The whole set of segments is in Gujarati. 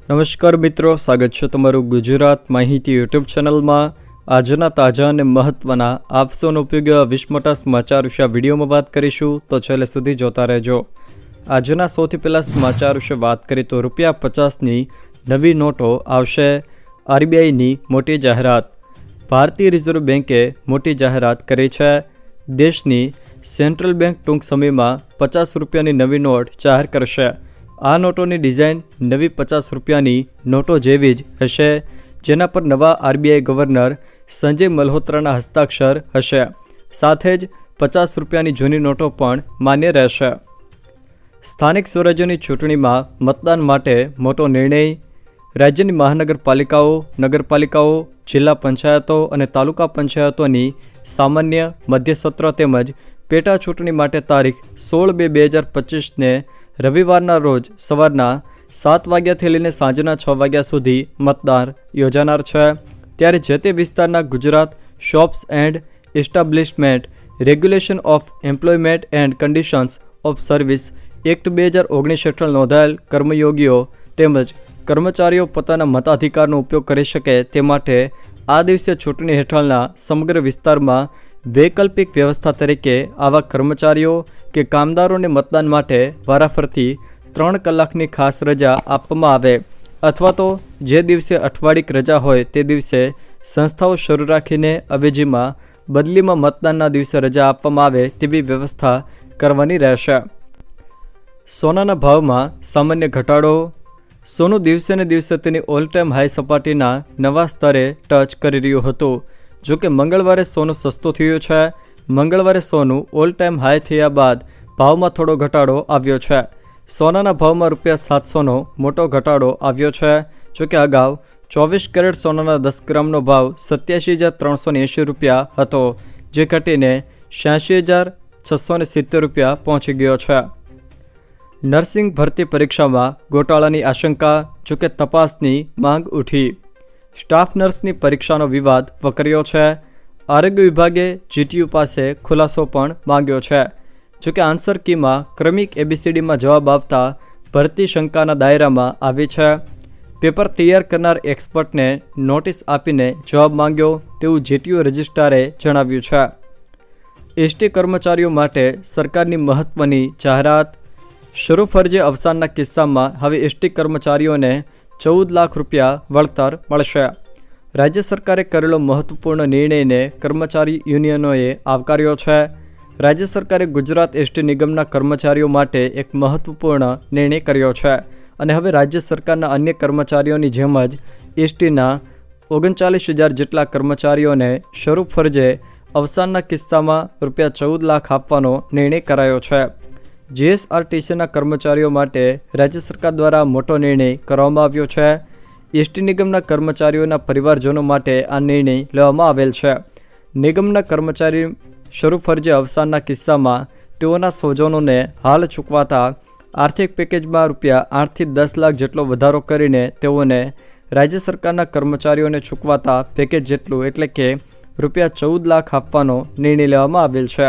નમસ્કાર મિત્રો, સ્વાગત છે તમારું ગુજરાત માહિતી યુટ્યુબ ચેનલમાં। આજના તાજા અને મહત્વના આપસોનો ઉપયોગી 20 મોટા સમાચાર વિશે વિડીયોમાં વાત કરીશું, તો છેલ્લે સુધી જોતા રહેજો। આજના સૌથી પહેલા સમાચાર વિશે વાત કરીએ તો ₹50ની નવી નોટો આવશે। આરબીઆઈની મોટી જાહેરાત। ભારતીય રિઝર્વ બેન્કે મોટી જાહેરાત કરી છે। દેશની સેન્ટ્રલ બેન્ક ટૂંક સમયમાં ₹50ની નવી નોટ જાહેર કરશે। આ નોટોની ડિઝાઇન નવી ₹50ની નોટો જેવી જ હશે, જેના પર નવા આરબીઆઈ ગવર્નર સંજય મલ્હોત્રાના હસ્તાક્ષર હશે। સાથે જ ₹50ની જૂની નોટો પણ માન્ય રહેશે। સ્થાનિક સ્વરાજ્યની ચૂંટણીમાં મતદાન માટે મોટો નિર્ણય। રાજ્યની મહાનગરપાલિકાઓ, નગરપાલિકાઓ, જિલ્લા પંચાયતો અને તાલુકા પંચાયતોની સામાન્ય, મધ્ય સત્ર તેમજ પેટા ચૂંટણી માટે તારીખ 16/2/2025ને રવિવારના રોજ સવારના 7 વાગ્યાથી લઈને સાંજના 6 વાગ્યા સુધી મતદાન યોજાનાર છે। ત્યારે જે તે વિસ્તારના Gujarat shops and establishment regulation of employment and conditions of service act 2019 હેઠળ નોંધાયેલ કર્મયોગીઓ તેમજ કર્મચારીઓ પોતાના મતાધિકારનો ઉપયોગ કરી શકે તે માટે આ દિવસે ચૂંટણી હેઠળના સમગ્ર વિસ્તારમાં વૈકલ્પિક વ્યવસ્થા તરીકે આવા કર્મચારીઓ કે કામદારોને મતદાન માટે વારાફરતી 3 કલાકની ખાસ રજા આપવામાં આવે, અથવા તો જે દિવસે અઠવાડિક રજા હોય તે દિવસે સંસ્થાઓ શરૂ રાખીને અવેજીમાં બદલીમાં મતદાનના દિવસે રજા આપવામાં આવે તેવી વ્યવસ્થા કરવાની રહેશે। સોનાના ભાવમાં સામાન્ય ઘટાડો। સોનું દિવસે ને દિવસે તેની ઓલ ટાઈમ હાઈ સપાટીના નવા સ્તરે ટચ કરી રહ્યું હતું। જોકે મંગળવારે સોનું સસ્તું થયું છે। મંગળવારે સોનું ઓલ ટાઈમ હાઈ થયા બાદ ભાવમાં થોડો ઘટાડો આવ્યો છે। સોનાના ભાવમાં ₹700નો મોટો ઘટાડો આવ્યો છે। જોકે અગાઉ 24 કેરેટ સોનાના 10 ગ્રામનો ભાવ ₹87,380 હતો, જે ઘટીને ₹86,670 પહોંચી ગયો છે। નર્સિંગ ભરતી પરીક્ષામાં ગોટાળાની આશંકા। જોકે તપાસની માંગ ઉઠી। સ્ટાફ નર્સની પરીક્ષાનો વિવાદ વકર્યો છે। આરોગ્ય વિભાગે જીટીયુ પાસે ખુલાસો પણ માંગ્યો છે। જોકે આન્સર કીમાં ક્રમિક એબીસીડીમાં જવાબ આવતા ભરતી શંકાના દાયરામાં આવી છે। પેપર તૈયાર કરનાર એક્સપર્ટને નોટિસ આપીને જવાબ માંગ્યો તેવું જીટીયુ રજિસ્ટ્રારે જણાવ્યું છે। એસટી કર્મચારીઓ માટે સરકારની મહત્વની જાહેરાત। શરૂ ફરજે અવસાનના કિસ્સામાં હવે એસટી કર્મચારીઓને ₹14 લાખ વળતર મળશે। રાજ્ય સરકારે કરેલો મહત્વપૂર્ણ નિર્ણયને કર્મચારી યુનિયનોએ આવકાર્યો છે। રાજ્ય સરકારે ગુજરાત એસટી નિગમના કર્મચારીઓ માટે એક મહત્વપૂર્ણ નિર્ણય કર્યો છે અને હવે રાજ્ય સરકારના અન્ય કર્મચારીઓની જેમ જ એસટીના 39,000 જેટલા કર્મચારીઓને શરૂ ફરજે અવસાનના કિસ્સામાં ₹14 લાખ આપવાનો નિર્ણય કરાયો છે। જીએસઆરટીસીના કર્મચારીઓ માટે રાજ્ય સરકાર દ્વારા મોટો નિર્ણય કરવામાં આવ્યો છે। એસટી નિગમના કર્મચારીઓના પરિવારજનો માટે આ નિર્ણય લેવામાં આવેલ છે। નિગમના કર્મચારી શરૂ ફરજે અવસાનના કિસ્સામાં તેઓના સ્વજનોને હાલ ચૂકવાતા આર્થિક પેકેજમાં ₹8 થી 10 લાખ જેટલો વધારો કરીને તેઓને રાજ્ય સરકારના કર્મચારીઓને ચૂકવાતા પેકેજ જેટલું એટલે કે ₹14 લાખ આપવાનો નિર્ણય લેવામાં આવેલ છે।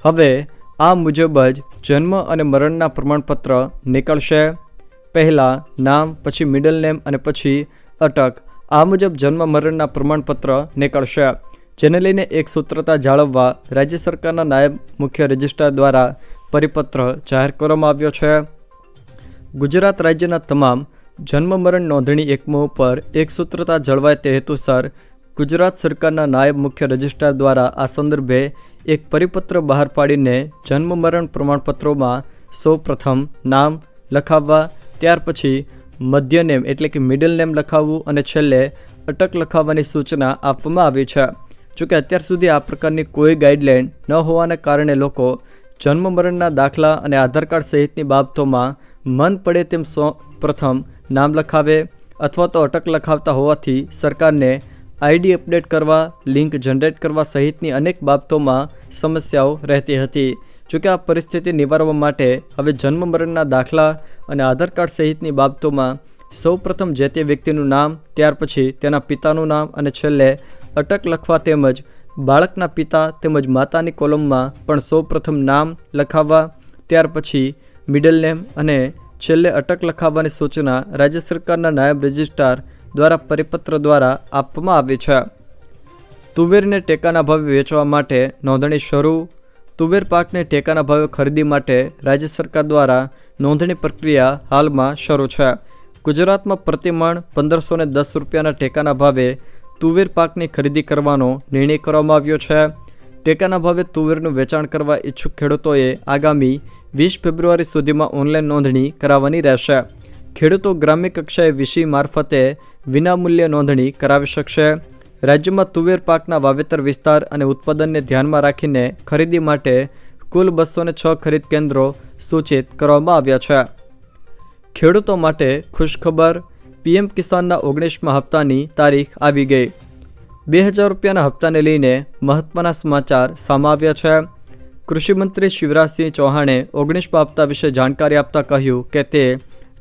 હવે આ મુજબ જ જન્મ અને મરણના પ્રમાણપત્ર નીકળશે। પહેલાં નામ, પછી મિડલ નેમ અને પછી અટક, આ મુજબ જન્મ મરણના પ્રમાણપત્ર નીકળશે, જેને લઈને એક સૂત્રતા જાળવવા રાજ્ય સરકારના નાયબ મુખ્ય રજિસ્ટ્રાર દ્વારા પરિપત્ર જાહેર કરવામાં આવ્યો છે। ગુજરાત રાજ્યના તમામ જન્મ મરણ નોંધણી એકમો ઉપર એક સૂત્રતા જળવાય તે હેતુસર ગુજરાત સરકારના નાયબ મુખ્ય રજિસ્ટ્રાર દ્વારા આ સંદર્ભે એક પરિપત્ર બહાર પાડીને જન્મ મરણ પ્રમાણપત્રોમાં સૌપ્રથમ નામ લખાવવા, ત્યાર પછી મધ્ય નેમ એટલે કે મિડલ નેમ લખાવવું અને છેલ્લે અટક લખાવવાની સૂચના આપવામાં આવી છે। જોકે અત્યાર સુધી આ પ્રકારની કોઈ ગાઈડલાઇન ન હોવાને કારણે લોકો જન્મ મરણના દાખલા અને આધાર કાર્ડ સહિતની બાબતોમાં મન પડે તેમ પ્રથમ નામ લખાવે અથવા તો અટક લખાવતા હોવાથી સરકારને આઈડી અપડેટ કરવા, લિંક જનરેટ કરવા સહિતની અનેક બાબતોમાં સમસ્યાઓ રહેતી હતી। જોકે આ પરિસ્થિતિ નિવારવા માટે હવે જન્મ મરણના દાખલા અને આધાર કાર્ડ સહિતની બાબતોમાં સૌપ્રથમ જે તે વ્યક્તિનું નામ, ત્યાર પછી તેના પિતાનું નામ અને છેલ્લે અટક લખવા તેમજ બાળકના પિતા તેમજ માતાની કોલમમાં પણ સૌપ્રથમ નામ લખાવવા, ત્યાર પછી મિડલ નેમ અને છેલ્લે અટક લખાવવાની સૂચના રાજ્ય સરકારના નાયબ રજિસ્ટ્રાર દ્વારા પરિપત્ર દ્વારા આપવામાં આવી છે. તુવેરને ટેકાના ભાવે વેચવા માટે નોંધણી શરૂ. તુવેર પાકને ટેકાના ભાવે ખરીદી માટે રાજ્ય સરકાર દ્વારા નોંધણી પ્રક્રિયા હાલમાં શરૂ છે. ગુજરાતમાં પ્રતિમણ 1510 રૂપિયાના ટેકાના ભાવે તુવેર પાકની ખરીદી કરવાનો નિર્ણય કરવામાં આવ્યો છે. ટેકાના ભાવે તુવેરનું વેચાણ કરવા ઈચ્છુક ખેડૂતોએ આગામી 20 ફેબ્રુઆરી સુધીમાં ઓનલાઈન નોંધણી કરાવવાની રહેશે. ખેડૂતો ગ્રામ્ય કક્ષાએ વીસી મારફતે વિનામૂલ્યે નોંધણી કરાવી શકશે. રાજ્યમાં તુવેર પાકના વાવેતર વિસ્તાર અને ઉત્પાદનને ધ્યાનમાં રાખીને ખરીદી માટે કુલ 206 ખરીદ કેન્દ્રો સૂચિત કરવામાં આવ્યા છે. ખેડૂતો માટે ખુશખબર. પીએમ કિસાનના 19મા હપ્તાની તારીખ આવી ગઈ. 2000 રૂપિયાના હપ્તાને લઈને મહત્વના સમાચાર સામે આવ્યા છે. કૃષિમંત્રી શિવરાજસિંહ ચૌહાણે 19મા હપ્તા વિશે જાણકારી આપતા કહ્યું કે તે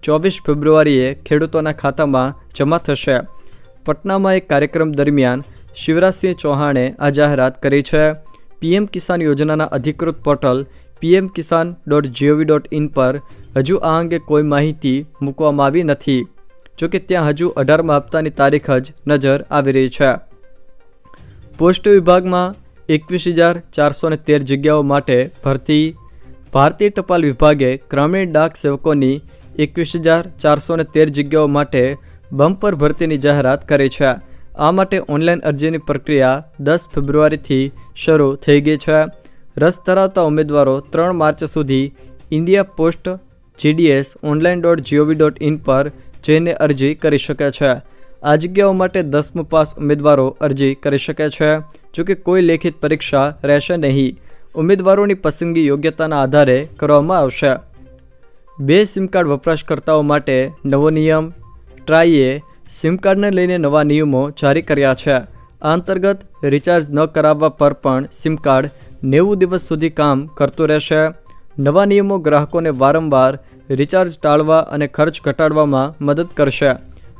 24 ફેબ્રુઆરીએ ખેડૂતોના ખાતામાં જમા થશે. પટનામાં એક કાર્યક્રમ દરમિયાન શિવરાજસિંહ ચૌહાણે આ જાહેરાત કરી છે. પીએમ કિસાન યોજનાના અધિકૃત પોર્ટલ pmkisan.gov.in પર હજુ આ અંગે કોઈ માહિતી મૂકવામાં આવી નથી. જોકે ત્યાં હજુ 18મા હપ્તાની તારીખ જ નજર આવી રહી છે. પોસ્ટ વિભાગમાં 21,413 જગ્યાઓ માટે ભરતી. ભારતીય ટપાલ વિભાગે ગ્રામીણ ડાક સેવકોની 21,413 જગ્યાઓ માટે બમ્પર ભરતીની જાહેરાત કરી છે. આ માટે ઓનલાઈન અરજીની પ્રક્રિયા 10 ફેબ્રુઆરીથી શરૂ થઈ ગઈ છે. રસ ધરાવતા ઉમેદવારો 3 માર્ચ સુધી ઇન્ડિયા પોસ્ટ GDS online.gov.in પર જઈને અરજી કરી શકે છે. આ જગ્યાઓ માટે 10મું પાસ ઉમેદવારો અરજી કરી શકે છે. જોકે કોઈ લેખિત પરીક્ષા રહેશે નહીં. ઉમેદવારોની પસંદગી યોગ્યતાના આધારે કરવામાં આવશે. 2 સિમ કાર્ડ વપરાશકર્તાઓ માટે નવો નિયમ. ટ્રાઈએ સિમ કાર્ડને લઈને નવા નિયમો જારી કર્યા છે. આ અંતર્ગત રિચાર્જ ન કરાવવા પર પણ સિમ કાર્ડ 90 દિવસ સુધી કામ કરતું રહેશે. નવા નિયમો ગ્રાહકોને વારંવાર રિચાર્જ ટાળવા અને ખર્ચ ઘટાડવામાં મદદ કરશે.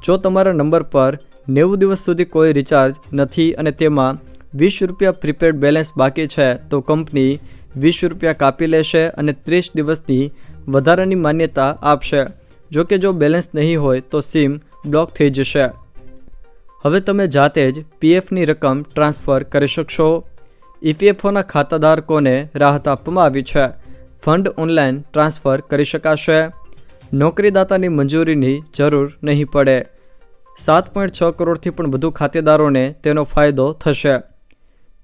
જો તમારા નંબર પર 90 દિવસ સુધી કોઈ રિચાર્જ નથી અને તેમાં 20 રૂપિયા પ્રીપેડ બેલેન્સ બાકી છે તો કંપની 20 રૂપિયા કાપી લેશે અને 30 દિવસની વધારાની માન્યતા આપશે. જોકે જો બેલેન્સ નહીં હોય તો સિમ બ્લોક થઈ જશે. હવે તમે જાતે જ પીએફની રકમ ટ્રાન્સફર કરી શકશો. ઈપીએફઓના ખાતાધારકોને રાહત આપવામાં આવી છે. ફંડ ઓનલાઈન ટ્રાન્સફર કરી શકાશે. નોકરીદાતાની મંજૂરીની જરૂર નહીં પડે. 7.6 કરોડથી પણ વધુ ખાતેદારોને તેનો ફાયદો થશે.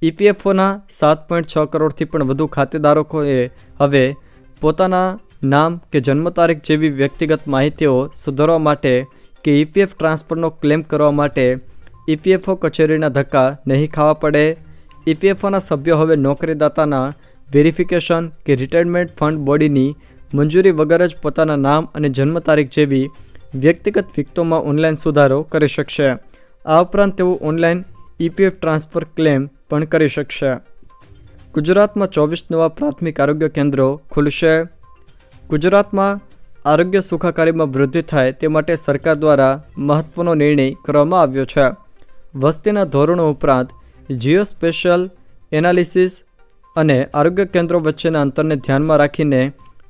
ઈપીએફઓના 7.6 કરોડથી પણ વધુ ખાતેદારોએ હવે પોતાના નામ કે જન્મ તારીખ જેવી વ્યક્તિગત માહિતીઓ સુધારવા માટે કે ઈપીએફ ટ્રાન્સફરનો ક્લેમ કરવા માટે ઈપીએફઓ કચેરીના ધક્કા નહીં ખાવા પડે. ઈપીએફઓના સભ્યો હવે નોકરીદાતાના વેરિફિકેશન કે રિટાયરમેન્ટ ફંડ બોડીની મંજૂરી વગર જ પોતાના નામ અને જન્મ તારીખ જેવી વ્યક્તિગત વિગતોમાં ઓનલાઈન સુધારો કરી શકશે. આ ઉપરાંત તેઓ ઓનલાઈન ઈપીએફ ટ્રાન્સફર ક્લેમ પણ કરી શકશે. ગુજરાતમાં 24 નવા પ્રાથમિક આરોગ્ય કેન્દ્રો ખુલશે. ગુજરાતમાં આરોગ્ય સુખાકારીમાં વૃદ્ધિ થાય તે માટે સરકાર દ્વારા મહત્વનો નિર્ણય કરવામાં આવ્યો છે. વસ્તીના ધોરણો ઉપરાંત જીઓ સ્પેશિયલ એનાલિસિસ અને આરોગ્ય કેન્દ્રો વચ્ચેના અંતરને ધ્યાનમાં રાખીને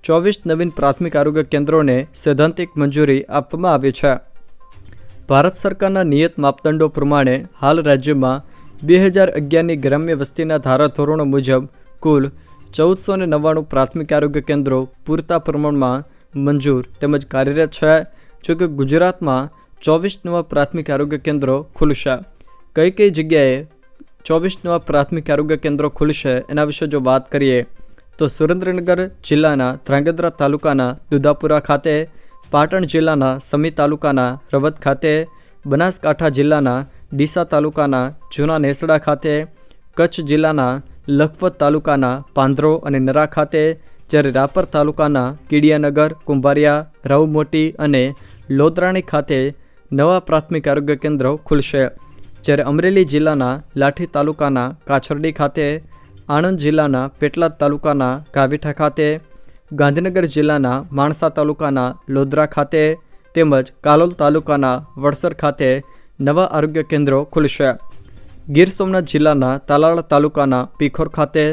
24 નવીન પ્રાથમિક આરોગ્ય કેન્દ્રોને સૈદ્ધાંતિક મંજૂરી આપવામાં આવી છે. ભારત સરકારના નિયત માપદંડો પ્રમાણે હાલ રાજ્યમાં 2011ની ગ્રામ્ય વસ્તીના ધારાધોરણો મુજબ કુલ 1499 પ્રાથમિક આરોગ્ય કેન્દ્રો પૂરતા પ્રમાણમાં મંજૂર તેમજ કાર્યરત છે. જોકે ગુજરાતમાં 24 નવા પ્રાથમિક આરોગ્ય કેન્દ્રો ખુલશે. કઈ કઈ જગ્યાએ 24 નવા પ્રાથમિક આરોગ્ય કેન્દ્રો ખુલશે એના વિશે જો વાત કરીએ તો સુરેન્દ્રનગર જિલ્લાના ધ્રાંગધ્રા તાલુકાના દુધાપુરા ખાતે, પાટણ જિલ્લાના સમી તાલુકાના રવત ખાતે, બનાસકાંઠા જિલ્લાના ડીસા તાલુકાના જૂના નેસડા ખાતે, કચ્છ જિલ્લાના લખપત તાલુકાના પાંદરો અને નરા ખાતે, જ્યારે રાપર તાલુકાના કીડિયાનગર, કુંભારિયા, રવમોટી અને લોદરાણી ખાતે નવા પ્રાથમિક આરોગ્ય કેન્દ્રો ખુલશે. જ્યારે અમરેલી જિલ્લાના લાઠી તાલુકાના કાછરડી ખાતે, આણંદ જિલ્લાના પેટલાદ તાલુકાના ગાવીઠા ખાતે, ગાંધીનગર જિલ્લાના માણસા તાલુકાના લોદરા ખાતે તેમજ કાલોલ તાલુકાના વડસર ખાતે નવા આરોગ્ય કેન્દ્રો ખુલશે. ગીર સોમનાથ જિલ્લાના તાલાળા તાલુકાના પીખોર ખાતે,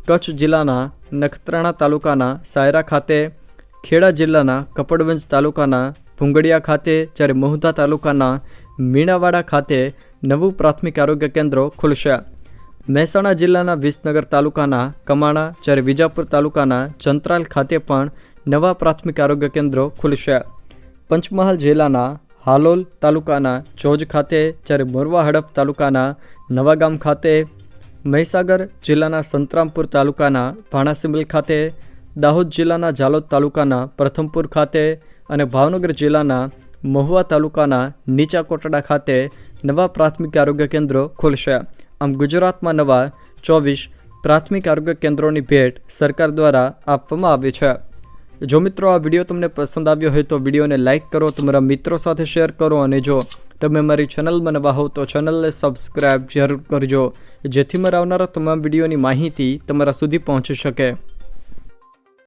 કચ્છ જિલ્લાના નખત્રાણા તાલુકાના સાયરા ખાતે, ખેડા જિલ્લાના કપડવંજ તાલુકાના ભૂંગળિયા ખાતે, જ્યારે મહુધા તાલુકાના મીણાવાડા ખાતે નવું પ્રાથમિક આરોગ્ય કેન્દ્રો ખુલશે. મહેસાણા જિલ્લાના વિસનગર તાલુકાના કમાણા, જ્યારે વિજાપુર તાલુકાના ચંત્રાલ ખાતે પણ નવા પ્રાથમિક આરોગ્ય કેન્દ્રો ખુલશે. પંચમહાલ જિલ્લાના હાલોલ તાલુકાના ચોજ ખાતે, જ્યારે મોરવા હડફ તાલુકાના નવાગામ ખાતે, મહીસાગર જિલ્લાના સંતરામપુર તાલુકાના ભાણાસિમલ ખાતે, દાહોદ જિલ્લાના ઝાલોદ તાલુકાના પ્રથમપુર ખાતે અને ભાવનગર જિલ્લાના મહુવા તાલુકાના નીચા કોટડા ખાતે નવા પ્રાથમિક આરોગ્ય કેન્દ્રો ખુલશે. આમ ગુજરાતમાં નવા 24 પ્રાથમિક આરોગ્ય કેન્દ્રોની ભેટ સરકાર દ્વારા આપવામાં આવી છે. જો મિત્રો આ વિડીયો તમને પસંદ આવ્યો હોય તો વિડીયોને લાઇક કરો, તમારા મિત્રો સાથે શેર કરો અને જો તમે મારી ચેનલમાં નવા હો તો ચેનલને સબસ્ક્રાઈબ જરૂર કરજો, જેથી મારા આવનારા તમામ વિડીયોની માહિતી તમારા સુધી પહોંચી શકે.